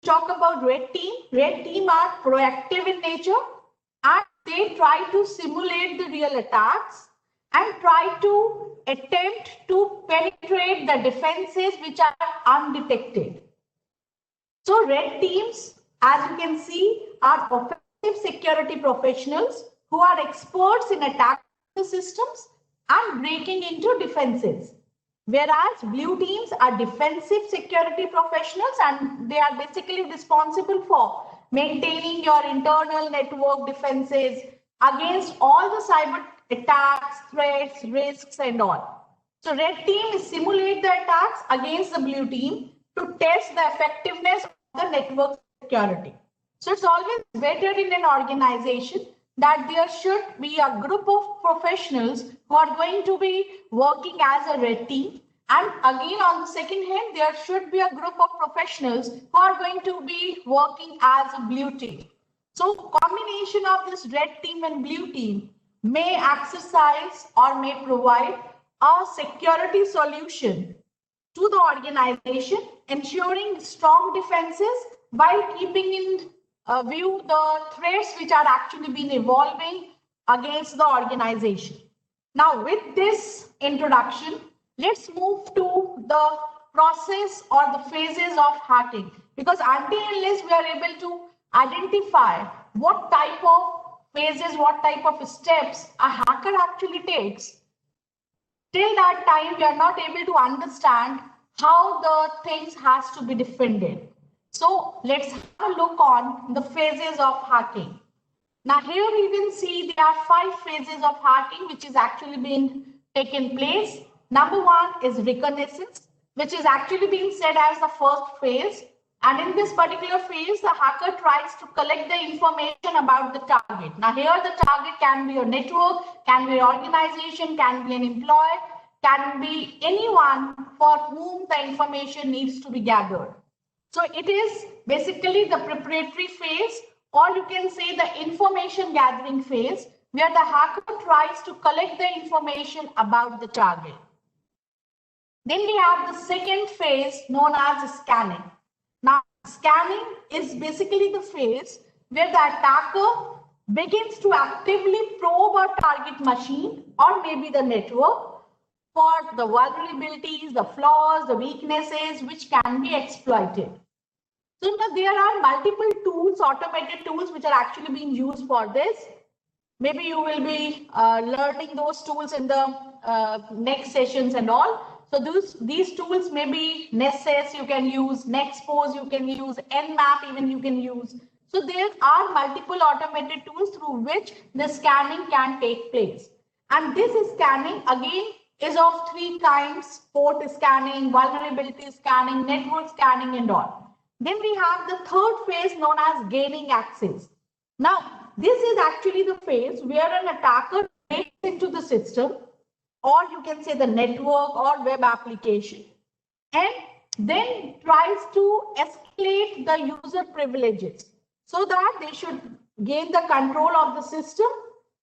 talk about red team. Red team are proactive in nature and they try to simulate the real attacks and try to attempt to penetrate the defenses which are undetected. So red teams, as you can see, are offensive security professionals who are experts in attacking the systems and breaking into defenses. Whereas blue teams are defensive security professionals and they are basically responsible for maintaining your internal network defenses against all the cyber attacks, threats, risks, and all. So red team is simulate the attacks against the blue team to test the effectiveness of the network security. So it's always better in an organization that there should be a group of professionals who are going to be working as a red team. And again, on the second hand, there should be a group of professionals who are going to be working as a blue team. So combination of this red team and blue team may exercise or may provide a security solution to the organization, ensuring strong defenses while keeping in view the threats which are actually been evolving against the organization. Now, with this introduction, let's move to the process or the phases of hacking, because until unless we are able to identify what type of phases, what type of steps a hacker actually takes, till that time we are not able to understand how the things has to be defended. So let's have a look on the phases of hacking. Now here we can see there are 5 phases of hacking which is actually being taken place. Number 1 is reconnaissance, which is actually being said as the first phase. And in this particular phase, the hacker tries to collect the information about the target. Now here the target can be a network, can be an organization, can be an employee, can be anyone for whom the information needs to be gathered. So it is basically the preparatory phase, or you can say the information gathering phase, where the hacker tries to collect the information about the target. Then we have the second phase known as scanning. Now, scanning is basically the phase where the attacker begins to actively probe a target machine or maybe the network for the vulnerabilities, the flaws, the weaknesses which can be exploited. So now there are multiple tools, automated tools, which are actually being used for this. Maybe you will be learning those tools in the next sessions and all. So these tools may be Nessus, you can use Nexpose, you can use Nmap, even you can use. So there are multiple automated tools through which the scanning can take place. And this scanning again is of 3 kinds: port scanning, vulnerability scanning, network scanning, and all. Then we have the third phase known as gaining access. Now, this is actually the phase where an attacker breaks into the system, or you can say the network or web application, and then tries to escalate the user privileges so that they should gain the control of the system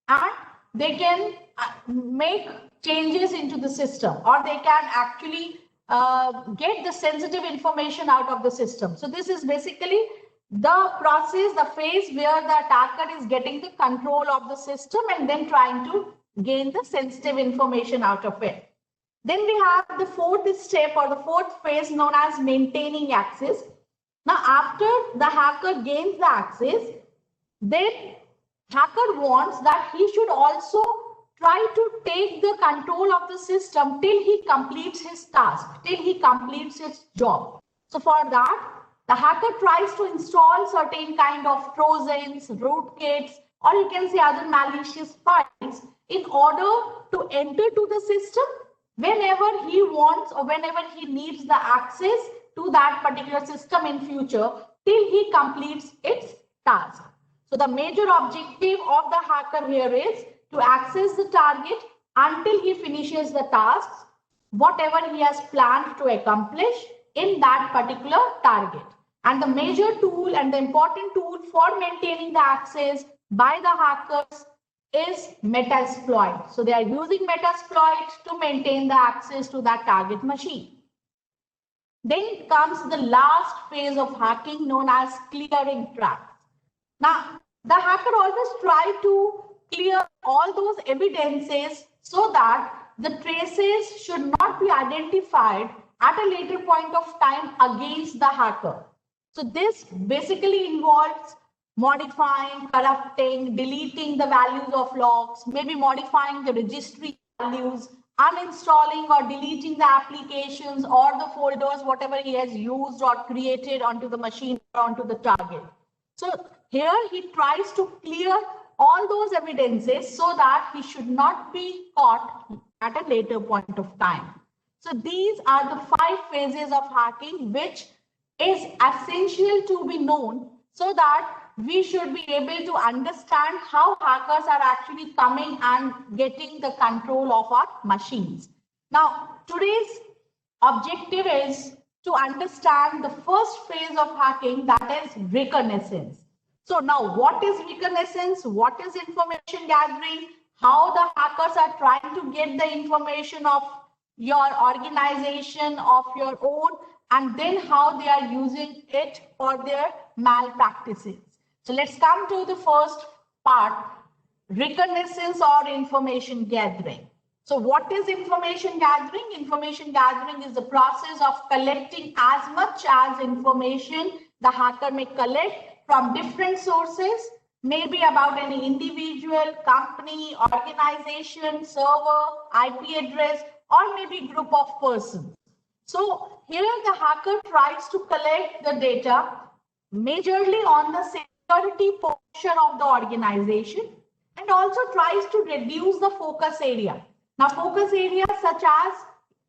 and they can make changes into the system, or they can actually get the sensitive information out of the system. So this is basically the process, the phase where the attacker is getting the control of the system and then trying to gain the sensitive information out of it. Then we have the fourth step or the fourth phase known as maintaining access. Now, after the hacker gains the access, then hacker wants that he should also try to take the control of the system till he completes his task, till he completes his job. So for that, the hacker tries to install certain kind of trojans, rootkits, or you can say other malicious files in order to enter to the system whenever he wants or whenever he needs the access to that particular system in future till he completes its task. So the major objective of the hacker here is to access the target until he finishes the tasks, whatever he has planned to accomplish in that particular target. And the major tool and the important tool for maintaining the access by the hackers is Metasploit. So they are using Metasploit to maintain the access to that target machine. Then comes the last phase of hacking known as clearing tracks. Now, the hacker always try to clear all those evidences so that the traces should not be identified at a later point of time against the hacker. So this basically involves modifying, corrupting, deleting the values of logs, maybe modifying the registry values, uninstalling or deleting the applications or the folders, whatever he has used or created onto the machine or onto the target. So here he tries to clear all those evidences so that he should not be caught at a later point of time. So these are the 5 phases of hacking, which is essential to be known so that we should be able to understand how hackers are actually coming and getting the control of our machines. Now, today's objective is to understand the first phase of hacking, that is reconnaissance. So now what is reconnaissance? What is information gathering? How the hackers are trying to get the information of your organization, of your own, and then how they are using it for their malpractices. So let's come to the first part, reconnaissance or information gathering. So what is information gathering? Information gathering is the process of collecting as much as information the hacker may collect from different sources, maybe about any individual, company, organization, server, IP address, or maybe group of persons. So here the hacker tries to collect the data majorly on the security portion of the organization and also tries to reduce the focus area. Now focus areas such as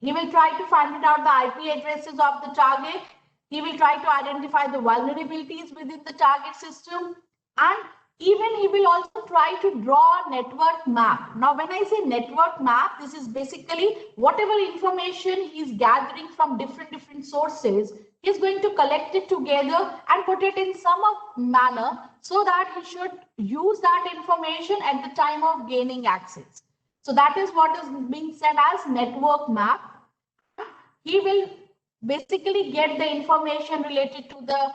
he will try to find out the IP addresses of the target, he will try to identify the vulnerabilities within the target system, and even he will also try to draw a network map. Now, when I say network map, this is basically whatever information he's gathering from different sources, he's going to collect it together and put it in some manner so that he should use that information at the time of gaining access. So that is what is being said as network map. He will basically get the information related to the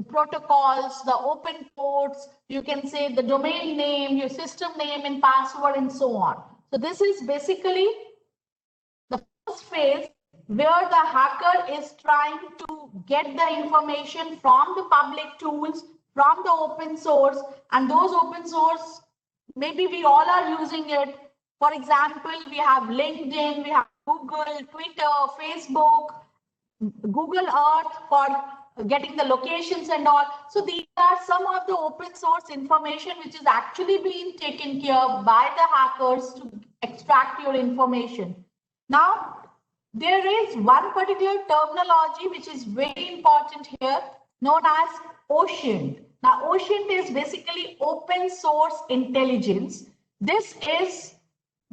protocols, the open ports, you can say the domain name, your system name and password and so on. So this is basically the first phase where the hacker is trying to get the information from the public tools, from the open source, and those open source, maybe we all are using it. For example, we have LinkedIn, we have Google, Twitter, Facebook, Google Earth for getting the locations and all. So these are some of the open source information which is actually being taken care of by the hackers to extract your information. Now, there is one particular terminology which is very important here, known as OSINT. Now, OSINT is basically open source intelligence. This is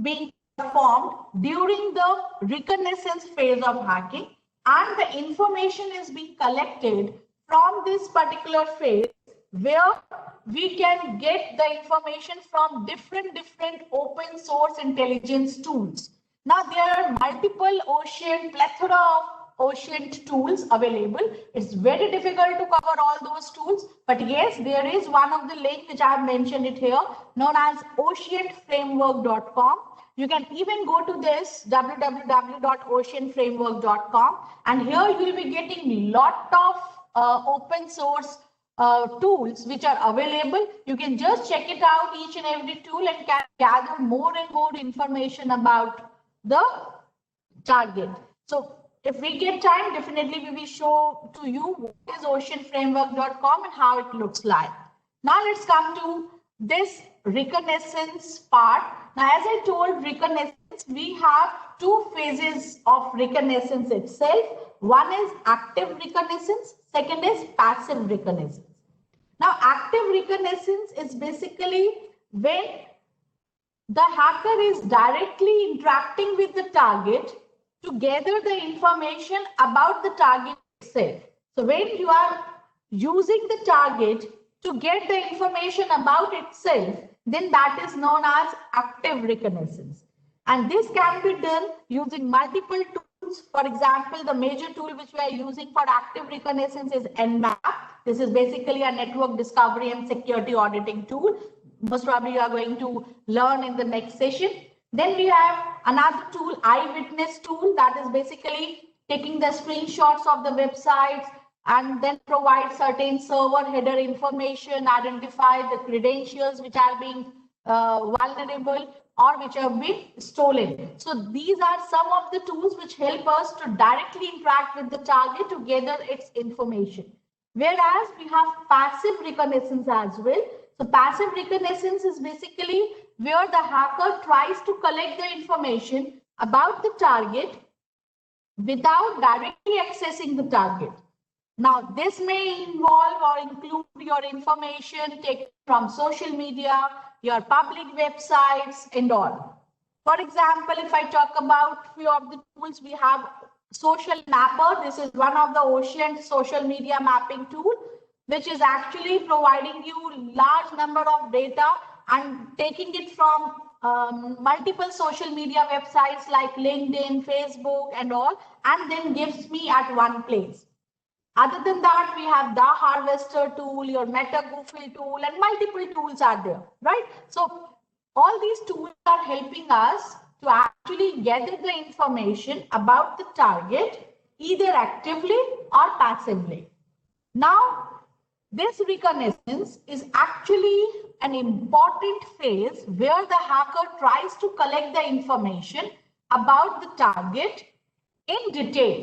being performed during the reconnaissance phase of hacking, and the information is being collected from this particular phase where we can get the information from different open source intelligence tools. Now there are multiple plethora of OSINT tools available. It's very difficult to cover all those tools, but yes, there is one of the link which I have mentioned it here, known as OSINTframework.com. You can even go to this www.oceanframework.com, and here you will be getting lot of open source tools which are available. You can just check it out, each and every tool, and can gather more and more information about the target. So if we get time, definitely we will show to you what is oceanframework.com and how it looks like. Now let's come to this reconnaissance part. Now, as I told, reconnaissance, we have 2 phases of reconnaissance itself. One is active reconnaissance, second is passive reconnaissance. Now, active reconnaissance is basically when the hacker is directly interacting with the target to gather the information about the target itself. So when you are using the target to get the information about itself, then that is known as active reconnaissance. And this can be done using multiple tools tools. For example, the major tool which we are using for active reconnaissance is Nmap. This is basically a network discovery and security auditing tool. Most probably you are going to learn in the next session. Then we have another tool, Eyewitness tool, that is basically taking the screenshots of the websites and then provide certain server header information, identify the credentials which are being vulnerable or which have been stolen. So these are some of the tools which help us to directly interact with the target to gather its information. Whereas we have passive reconnaissance as well. So passive reconnaissance is basically where the hacker tries to collect the information about the target without directly accessing the target. Now, this may involve or include your information taken from social media, your public websites, and all. For example, if I talk about few of the tools, we have Social Mapper. This is one of the Ocean social media mapping tool, which is actually providing you large number of data and taking it from multiple social media websites like LinkedIn, Facebook, and all, and then gives me at one place. Other than that, we have the Harvester tool, your MetaGoofy tool, and multiple tools are there, right? So all these tools are helping us to actually gather the information about the target, either actively or passively. Now, this reconnaissance is actually an important phase where the hacker tries to collect the information about the target in detail.